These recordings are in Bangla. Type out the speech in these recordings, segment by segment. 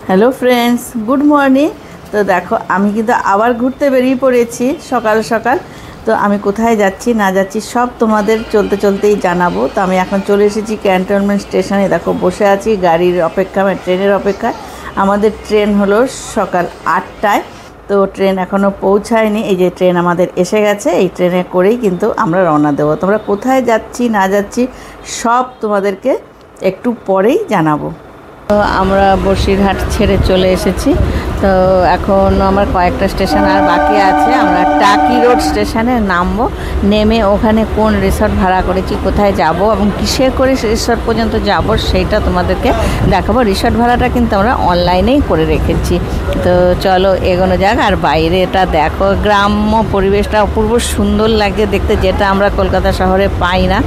Hello friends, good morning. তো দেখো আমি কিন্তু আবার ঘুরতে বেরিয়ে পড়েছি সকাল সকাল। তো আমি কোথায় যাচ্ছি না যাচ্ছি সব তোমাদের চলতে চলতেই জানাবো। তো আমি এখন চলে এসেছি ক্যান্টনমেন্ট স্টেশনে। দেখো বসে আছি গাড়ির অপেক্ষা, ট্রেনের অপেক্ষায়। আমাদের ট্রেন হলো সকাল 8টায়। তো ট্রেন এখনও পৌঁছায়নি। এই যে ট্রেন আমাদের এসে গেছে, এই ট্রেনে করেই কিন্তু আমরা রওনা দেবো। তোমরা কোথায় যাচ্ছি না যাচ্ছি সব তোমাদেরকে একটু পরেই জানাবো। তো আমরা বসিরহাট ছেড়ে চলে এসেছি। তো এখন আমার কয়েকটা স্টেশন আর বাকি আছে। আমরা টাকি রোড স্টেশনে নামবো, নেমে ওখানে কোন রিসর্ট ভাড়া করেছি, কোথায় যাব এবং কিসে করে রিসর্ট পর্যন্ত যাব সেইটা তোমাদেরকে দেখাবো। রিসর্ট ভাড়াটা কিন্তু আমরা অনলাইনেই করে রেখেছি। তো চলো এগোনো যাক। আর বাইরেটা দেখো, গ্রাম্য পরিবেশটা অপূর্ব সুন্দর লাগে দেখতে, যেটা আমরা কলকাতা শহরে পাই না।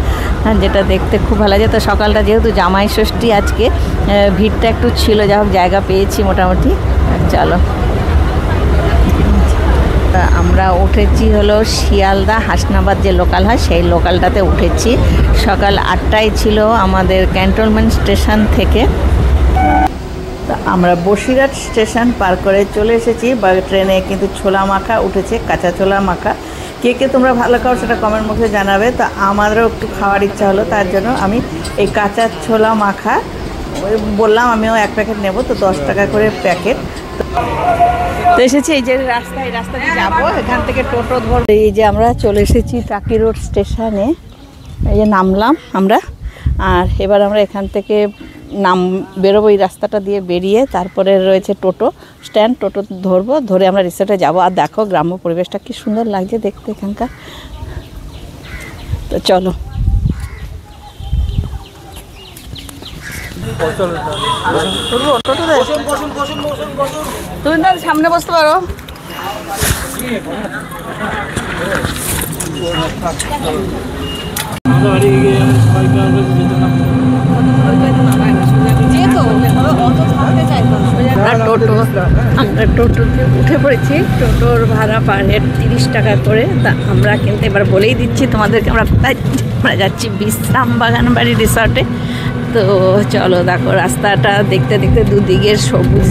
হ্যাঁ, যেটা দেখতে খুব ভালো লাগে। তো সকালটা যেহেতু জামাই ষষ্ঠী আজকে, ভিড়টা একটু ছিল, যা হোক জায়গা পেয়েছি মোটামুটি। চলো, আমরা উঠেছি হলো শিয়ালদা হাসনাবাদ যে লোকাল হয় সেই লোকালটাতে উঠেছি। সকাল 8টায় ছিল আমাদের ক্যান্টনমেন্ট স্টেশন থেকে। তো আমরা বসিরহাট স্টেশন পার করে চলে এসেছি। বা ট্রেনে কিন্তু ছোলা মাখা উঠেছে, কাঁচা ছোলা মাখা। কে কে তোমরা ভালো খাও সেটা কমেন্ট বক্সে জানাবে। তো আমারও একটু খাওয়ার ইচ্ছা হলো, তার জন্য আমি এই কাঁচা ছোলা মাখা বললাম আমিও 1 প্যাকেট নেব। তো 10 টাকা করে প্যাকেট। তো এসেছি এই যে রাস্তা, এই রাস্তা দিয়ে যাবো, এখান থেকে টোটো ধরবো। এই যে আমরা চলে এসেছি টাকি রোড স্টেশনে, এই যে নামলাম আমরা। আর এবার আমরা এখান থেকে বেরোবো, এই রাস্তাটা দিয়ে বেরিয়ে তারপরে রয়েছে টোটো স্ট্যান্ড। টোটো ধরবো, ধরে আমরা রিসর্টে যাব। আর দেখো গ্রাম্য পরিবেশটা কি সুন্দর লাগছে দেখতে এখানকার। তো চলো, তুমি তার সামনে বসতে পারো। আমরা টোটোতে উঠে পড়েছি। টোটোর ভাড়া পার হেড 30 টাকা করে। তা আমরা কিন্তু এবার বলেই দিচ্ছি তোমাদেরকে আমরা কোথায় আমরা যাচ্ছি, বিশ্রাম বাগান বাড়ি রিসর্টে। তো চলো, দেখো রাস্তাটা দেখতে দেখতে দুদিকের সবুজ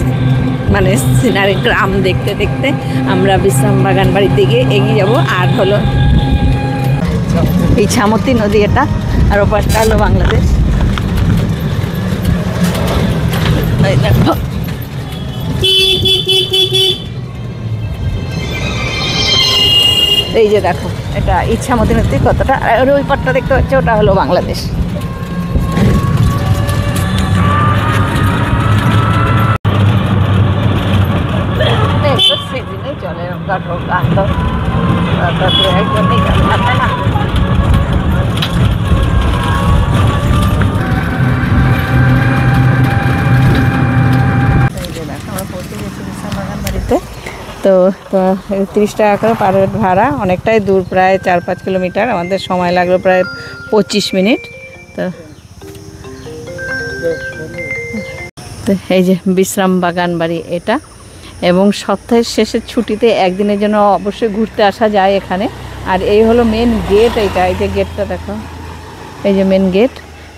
মানে সিনারি গ্রাম দেখতে দেখতে আমরা বিশ্রাম বাগান বাড়ির দিকে এগিয়ে যাব। আর হলো এই ছামতি নদী এটা, আর ওপাশটা হলো বাংলাদেশ। দেখো এই যে দেখো, এটা ইচ্ছামতি নদী কতটা, আর ওই পাটটা দেখতে পাচ্ছি ওটা হলো বাংলাদেশ। চলে একদমই না। তো 30 টাকা করে পার হেড ভাড়া, অনেকটাই দূর, প্রায় 4-5 কিলোমিটার। আমাদের সময় লাগলো প্রায় 25 মিনিট। তো এই যে বিশ্রাম বাগান বাড়ি এটা। এবং সপ্তাহের শেষের ছুটিতে একদিনের জন্য অবশ্যই ঘুরতে আসা যায় এখানে। আর এই হলো মেন গেট, এইটা, এই যে গেটটা দেখো, এই যে মেন গেট।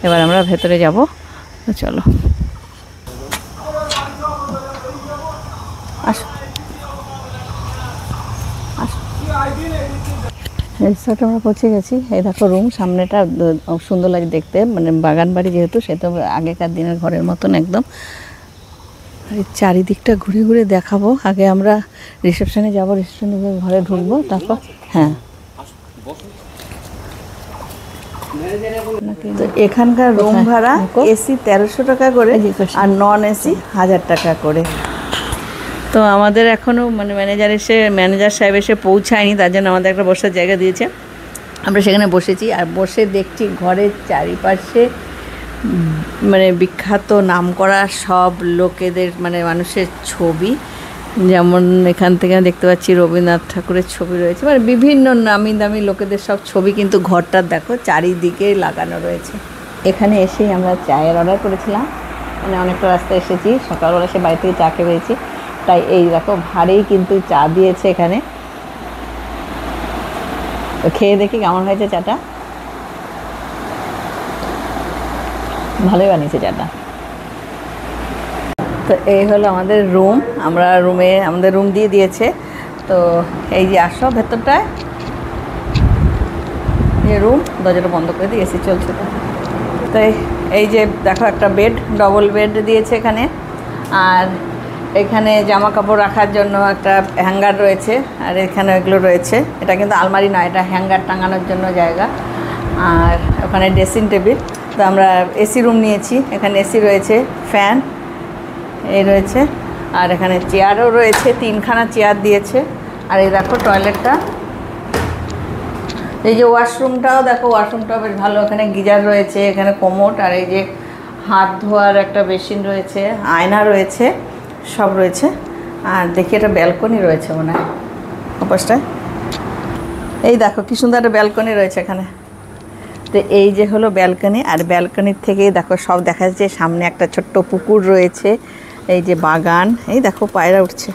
এবার আমরা ভেতরে যাব। চলো আসো। রিসর্টে আমরা পৌঁছে গেছি। এই দেখো রুম, সামনেটা সুন্দর লাগে দেখতে, মানে বাগান বাড়ি যেহেতু, সে তো আগেকার দিনের ঘরের মতন একদম। এই চারিদিকটা ঘুরে ঘুরে দেখাবো। আগে আমরা রিসেপশনে যাব, রিসেপশনে গিয়ে ঘরে ঢুকবো, তারপর হ্যাঁ। তো এখানকার রুম ভাড়া এসি 1300 টাকা করে আর নন এসি 1000 টাকা করে। তো আমাদের এখনও মানে ম্যানেজার সাহেব এসে পৌঁছায়নি, তার জন্য আমাদের একটা বসার জায়গা দিয়েছে। আমরা সেখানে বসেছি আর বসে দেখছি ঘরের চারিপাশে মানে বিখ্যাত নামকরা সব লোকেদের মানে মানুষের ছবি। যেমন এখান থেকে দেখতে পাচ্ছি রবীন্দ্রনাথ ঠাকুরের ছবি রয়েছে, মানে বিভিন্ন নামি দামি লোকেদের সব ছবি কিন্তু ঘরটার দেখো চারিদিকে লাগানো রয়েছে। এখানে এসেই আমরা চায়ের অর্ডার করেছিলাম, মানে অনেকটা রাস্তা এসেছি, সকালবেলা সে বাড়ি থেকে চা খেয়ে পেয়েছি, তাই এই দেখো ভারেই কিন্তু চা দিয়েছে এখানে। তো খেয়ে দেখি কেমন হয়েছে চাটা। ভালোই বানিয়েছে চাটা। তো এই হলো আমাদের রুম, আমাদের রুম দিয়ে দিয়েছে। তো এই যে আসো ভেতরটায়, এই রুম, দরজাটা বন্ধ করে দিয়ে এসি চলছে। তো তাই এই যে দেখো একটা বেড, ডবল বেড দিয়েছে এখানে। আর এখানে জামা কাপড় রাখার জন্য একটা হ্যাঙ্গার রয়েছে, আর এখানে এগুলো রয়েছে। এটা কিন্তু আলমারি নয়, এটা হ্যাঙ্গার টাঙানোর জন্য জায়গা। আর ওখানে ড্রেসিং টেবিল। তো আমরা এসি রুম নিয়েছি, এখানে এসি রয়েছে, ফ্যান এই রয়েছে। আর এখানে চেয়ারও রয়েছে, 3খানা চেয়ার দিয়েছে। আর এই দেখো টয়লেটটা, এই যে ওয়াশরুমটাও দেখো, ওয়াশরুমটাও বেশ ভালো। এখানে গিজার রয়েছে, এখানে কোমোড, আর এই যে হাত ধোয়ার একটা বেসিন রয়েছে, আয়না রয়েছে, সব রয়েছে। আর দেখি একটা ব্যালকনি রয়েছে মনে হয় অপাশটায়। এই দেখো কি সুন্দর একটা ব্যালকনি রয়েছে এখানে। তো এই যে হলো ব্যালকনি, আর ব্যালকনির থেকেই দেখো সব দেখা যাচ্ছে। সামনে একটা ছোট্ট পুকুর রয়েছে, এই যে বাগান, এই দেখো পায়রা উঠছে,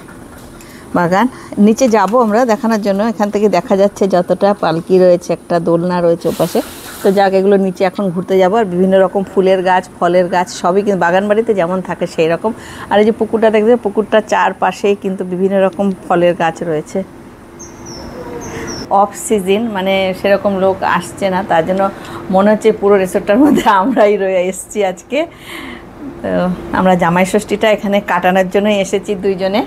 বাগান। নিচে যাব আমরা দেখানোর জন্য, এখান থেকে দেখা যাচ্ছে যতটা পালকি রয়েছে, একটা দোলনা রয়েছে ওপাশে। তো যাক, এগুলো নিচে এখন ঘুরতে যাবো। আর বিভিন্ন রকম ফুলের গাছ, ফলের গাছ সবই কিন্তু বাগান বাড়িতে যেমন থাকে সেই রকম। আর এই যে পুকুরটা দেখবে, পুকুরটার চারপাশেই কিন্তু বিভিন্ন রকম ফলের গাছ রয়েছে। অফ সিজন, মানে সেরকম লোক আসছে না, তার জন্য মনে হচ্ছে পুরো রিসোর্টটার মধ্যে আমরাই এসেছি আজকে। তো আমরা জামাই ষষ্ঠীটা এখানে কাটানোর জন্যই এসেছি দুইজনে।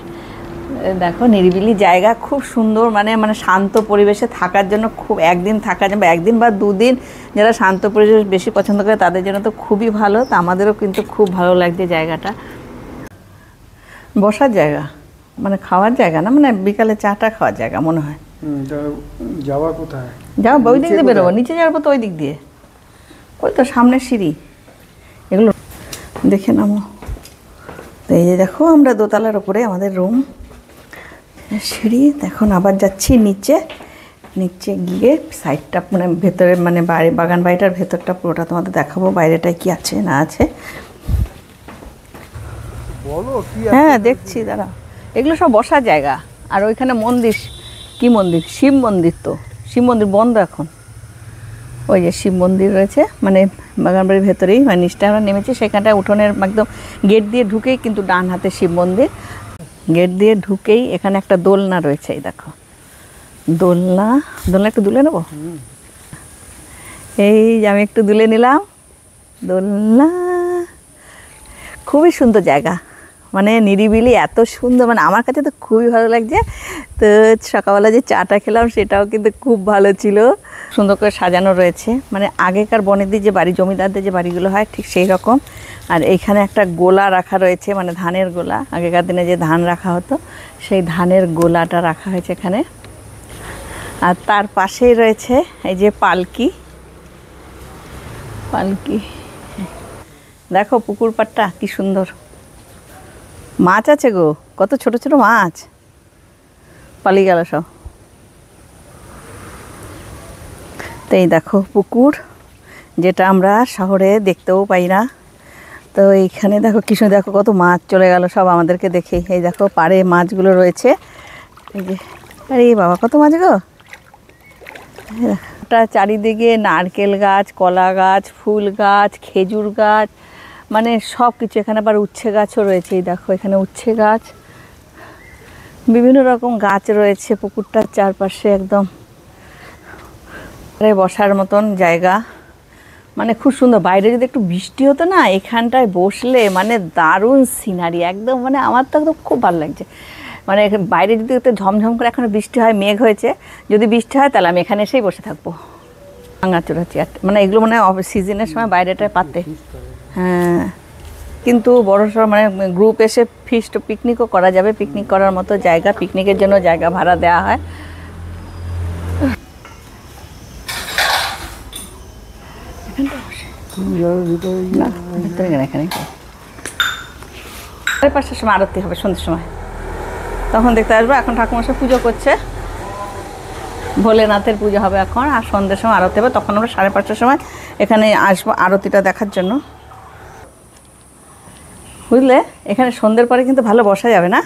দেখো নিরিবিলি জায়গা, খুব সুন্দর, মানে শান্ত পরিবেশে থাকার জন্য খুব, একদিন থাকার জন্য, একদিন বা দুদিন যারা শান্ত পরিবেশ বেশি পছন্দ করে তাদের জন্য তো খুবই ভালো। তো আমাদেরও কিন্তু খুব ভালো লাগছে জায়গাটা। বসার জায়গা, মানে খাওয়ার জায়গা না, মানে বিকালে চাটা খাওয়ার জায়গা মনে হয়। যাওয়া কোথায়? যাও ওই দিক দিয়ে বেরোবো, নিচে যাবো তো ওই দিক দিয়ে, ওই তো সামনে সিঁড়ি, এগুলো দেখে নামো। তো এই যে দেখো আমরা দোতলার উপরে আমাদের রুম, সিঁড়ি। এখন আবার যাচ্ছি নিচে, নিচে গিয়ে সাইডটা মানে ভেতরে, মানে বাইরে বাগান বাড়িটার ভেতরটা পুরোটা তোমাদের দেখাবো, বাইরেটায় কি আছে না আছে। বলো কি? হ্যাঁ দেখছি, দাঁড়া। এগুলো সব বসার জায়গা। আর ওইখানে মন্দির, কি মন্দির? শিব মন্দির। তো শিব মন্দির বন্ধ এখন। ওই যে শিব মন্দির রয়েছে, মানে বাগানবাড়ির ভেতরেই, মানে নিচটা আমরা নেমেছি সেখানটায়, উঠোনের একদম গেট দিয়ে ঢুকেই কিন্তু ডান হাতে শিব মন্দির। গেট দিয়ে ঢুকেই এখানে একটা দোলনা রয়েছে, এই দেখো দোলনা। দোলনা একটু দুলে নেবো, এই যে আমি একটু দুলে নিলাম দোলনা। খুবই সুন্দর জায়গা, মানে নিরিবিলি, এত সুন্দর, মানে আমার কাছে তো খুবই ভালো লাগছে। তো সকালবেলা যে চাটা খেলাম সেটাও কিন্তু খুব ভালো ছিল, সুন্দর করে সাজানো রয়েছে, মানে আগেকার বনেদের যে বাড়ি, জমিদারদের যে বাড়িগুলো হয় ঠিক সেই রকম। আর এইখানে একটা গোলা রাখা রয়েছে, মানে ধানের গোলা, আগেকার দিনে যে ধান রাখা হতো সেই ধানের গোলাটা রাখা হয়েছে এখানে। আর তার পাশেই রয়েছে এই যে পালকি, পালকি। দেখো পুকুর পাড়টা কি সুন্দর, মাছ আছে গো, কত ছোট ছোট মাছ, পালিয়ে গেল সব। তো এই দেখো পুকুর, যেটা আমরা শহরে দেখতেও পাই না। তো এইখানে দেখো কিছু, দেখো কত মাছ চলে গেল সব আমাদেরকে দেখে। এই দেখো পাড়ে মাছগুলো রয়েছে, এই যে, আরে বাবা কত মাছ গো। ওটা চারিদিকে নারকেল গাছ, কলা গাছ, ফুল গাছ, খেজুর গাছ, মানে সব কিছু। এখানে আবার উচ্ছে গাছও রয়েছে, এই দেখো এখানে উচ্ছে গাছ, বিভিন্ন রকম গাছ রয়েছে পুকুরটার চারপাশে একদম। বসার মতন জায়গা, মানে খুব সুন্দর। বাইরে যদি একটু বৃষ্টি হতো না, এখানটায় বসলে মানে দারুণ সিনারি একদম, মানে আমার তো একদম খুব ভালো লাগছে। মানে বাইরে যদি একটু ঝমঝম করে, এখন বৃষ্টি হয়, মেঘ হয়েছে, যদি বৃষ্টি হয় তাহলে আমি এখানে এসেই বসে থাকবো। ভাঙাচোরা চেয়ার, মানে এগুলো মানে সিজনের সময় বাইরেটায় পাতে। হ্যাঁ, কিন্তু বড় সড় মানে গ্রুপ এসে ফিস্ট পিকনিকও করা যাবে, পিকনিক করার মতো জায়গা, পিকনিকের জন্য জায়গা ভাড়া দেওয়া হয়। এখানে 5:30 সময় আরতি হবে, সন্ধ্যের সময়, তখন দেখতে আসবো। এখন ঠাকুরমশাই পুজো করছে, ভোলেনাথের পুজো হবে এখন, আর সন্ধ্যের সময় আরতি হবে, তখন আমরা 5:30 সময় এখানে আসবো আরতিটা দেখার জন্য, বুঝলে। এখানে সন্ধ্যের পরে কিন্তু ভালো বসা যাবে না,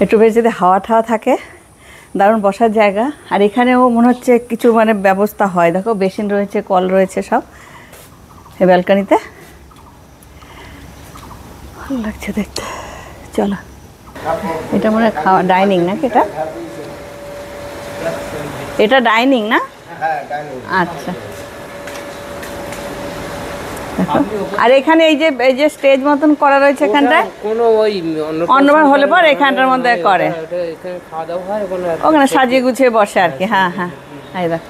একটু বেশ যদি হাওয়া ঠাওয়া থাকে, দারুণ বসার জায়গা। আর এখানেও মনে হচ্ছে কিছু মানে ব্যবস্থা হয়, দেখো বেসিন রয়েছে, কল রয়েছে সব। এই ব্যালকনিতে, ভালো লাগছে দেখতে। চলো, এটা মনে হয় খাওয়া ডাইনিং নাকি? এটা ডাইনিং না? আচ্ছা, আর এখানে এই যে স্টেজ মতন করা রয়েছে এখানটায়, অন্যবার হলে পর এখানটার মধ্যে করে ওখানে সাজিয়ে গুছিয়ে বসে আর কি। হ্যাঁ হ্যাঁ, এই দেখ,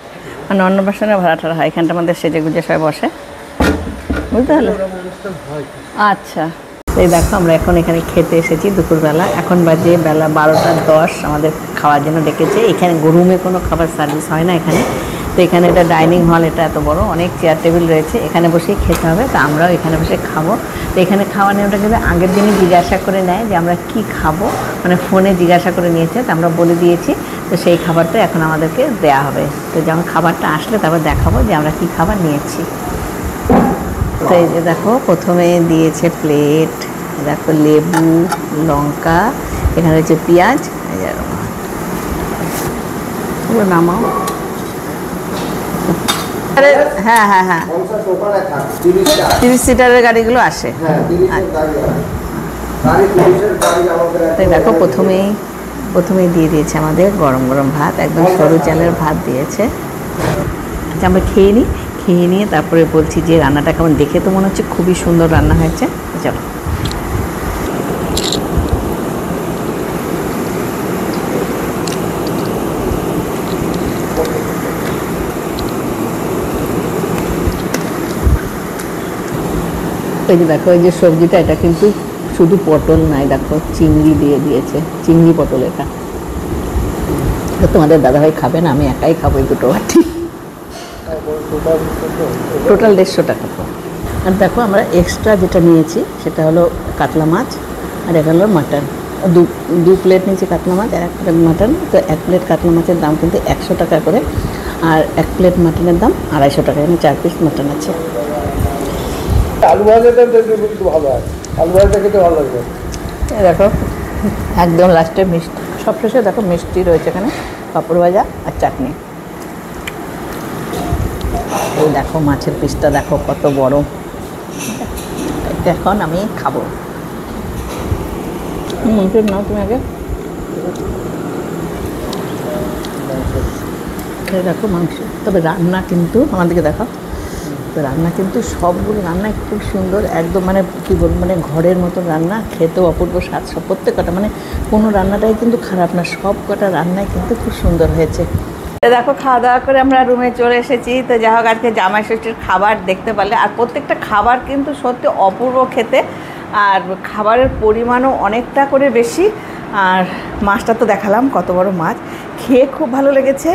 মানে অন্নপ্রাশনে ভাড়া টাড়া হয় এখানটার মধ্যে, সেজে গুছিয়ে সবাই বসে, বুঝতে পারলে? আচ্ছা, এই দেখো আমরা এখন এখানে খেতে এসেছি দুপুরবেলা। এখন বাজে বেলা 12টা 10, আমাদের খাওয়ার জন্য ডেকেছে। এখানে রুমে কোনো খাবার সার্ভিস হয় না এখানে, তো এখানে এটা ডাইনিং হল, এটা এত বড়, অনেক চেয়ার টেবিল রয়েছে, এখানে বসেই খেতে হবে। তো আমরাও এখানে বসে খাবো। তো এখানে খাওয়া নিয়মটা কিন্তু আগের দিনে জিজ্ঞাসা করে নেয় যে আমরা কি খাবো, মানে ফোনে জিজ্ঞাসা করে নিয়েছে, তো আমরা বলে দিয়েছি। তো সেই খাবারটা এখন আমাদেরকে দেয়া হবে। তো যখন খাবারটা আসলে তারপর দেখাবো যে আমরা কি খাবার নিয়েছি। তো এই যে দেখো, প্রথমে দিয়েছে প্লেট, দেখো লেবু, লঙ্কা, এখানে রয়েছে পেঁয়াজ, নামাও। হ্যাঁ হ্যাঁ হ্যাঁ, 30 সিটারের গাড়িগুলো আসে। তাই দেখো, প্রথমেই দিয়ে দিয়েছে আমাদের গরম গরম ভাত, একদম সরু চালের ভাত দিয়েছে। আচ্ছা, আমরা খেয়ে নিয়ে তারপরে বলছি যে রান্নাটা কেমন। দেখে তো মনে হচ্ছে খুবই সুন্দর রান্না হয়েছে। চলো, এই যে দেখো, এই যে সবজিটা, এটা কিন্তু শুধু পটল নাই, দেখো চিংড়ি দিয়ে দিয়েছে, চিংড়ি পটল। এটা তোমাদের দাদাভাই খাবে না, আমি একাই খাবো এই দুটো বাটি। টোটাল 150 টাকা। আর দেখো, আমরা এক্সট্রা যেটা নিয়েছি সেটা হলো কাতলা মাছ, আর এটা হলো মাটন। দু প্লেট নিয়েছি কাতলা মাছ আর 1 প্লেট মাটন। তো 1 প্লেট কাতলা মাছের দাম কিন্তু 100 টাকা করে, আর 1 প্লেট মাটনের দাম 250 টাকা। এখানে 4 পিস মাটন আছে। আলু ভাজাটা একটু ভালো হয়, আলু ভাজাটা খেতে ভালো লাগবে। দেখো, একদম লাস্টে মিষ্টি, সব শেষে দেখো মিষ্টি রয়েছে এখানে, পাঁপড় ভাজা আর চাটনি। এই দেখো মাছের পিসটা দেখো কত বড়। এখন আমি খাবো। নাও তুমি আগে। দেখো মাংস, তবে রান্না কিন্তু আমাদেরকে দেখো, তো রান্না কিন্তু সবগুলো রান্নাই খুব সুন্দর, একদম মানে কী বলবো, মানে ঘরের মতো রান্না, খেতেও অপূর্ব স্বাদ। সব প্রত্যেকটা, মানে কোনো রান্নাটাই কিন্তু খারাপ না, সব কটা রান্নাই কিন্তু খুব সুন্দর হয়েছে। দেখো, খাওয়া দাওয়া করে আমরা রুমে চলে এসেছি। তো যাই হোক, আজকে জামাই ষষ্ঠীর খাবার দেখতে পারলে, আর প্রত্যেকটা খাবার কিন্তু সত্যি অপূর্ব খেতে, আর খাবারের পরিমাণও অনেকটা করে বেশি। আর মাছটা তো দেখালাম কত বড় মাছ, খেয়ে খুব ভালো লেগেছে।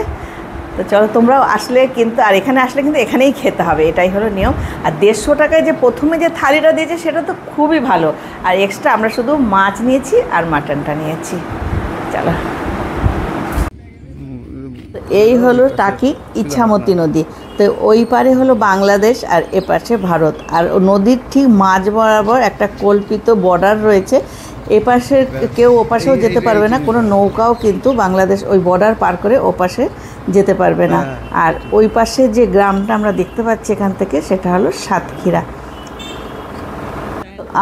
তো চলো, তোমরাও আসলে কিন্তু, আর এখানে আসলে কিন্তু এখানেই খেতে হবে, এটাই হলো নিয়ম। আর 150 টাকায় যে প্রথমে যে থালিটা দিয়েছে সেটা তো খুবই ভালো, আর এক্সট্রা আমরা শুধু মাছ নিয়েছি আর মাটনটা নিয়েছি। চলো, এই হলো টাকি ইছামতি নদী। তো ওই পারে হলো বাংলাদেশ আর এপাশে ভারত, আর নদীর ঠিক মাঝ বরাবর একটা কল্পিত বর্ডার রয়েছে। এপাশে কেউ ওপাশেও যেতে পারবে না, কোনো নৌকাও কিন্তু বাংলাদেশ ওই বর্ডার পার করে ওপাশে যেতে পারবে না। আর ওই পাশে যে গ্রামটা আমরা দেখতে পাচ্ছি এখান থেকে, সেটা হলো সাতক্ষীরা।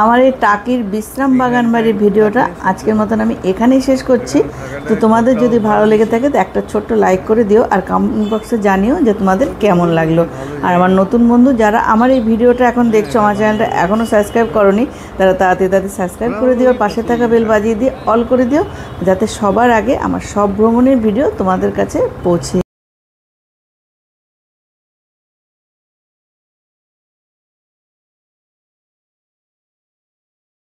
আমার এই টাকির বিশ্রাম বাগান বাড়ির ভিডিওটা আজকের মতন আমি এখানেই শেষ করছি। তো তোমাদের যদি ভালো লেগে থাকে তো একটা ছোট্ট লাইক করে দিও, আর কমেন্ট বক্সে জানিও যে তোমাদের কেমন লাগলো। আর আমার নতুন বন্ধু যারা আমার এই ভিডিওটা এখন দেখছো, আমার চ্যানেলটা এখনও সাবস্ক্রাইব করোনি, তারা তাড়াতাড়ি সাবস্ক্রাইব করে দিও, পাশে থাকা বেল বাজিয়ে দিয়ে অল করে দিও, যাতে সবার আগে আমার সব ভ্রমণের ভিডিও তোমাদের কাছে পৌঁছে।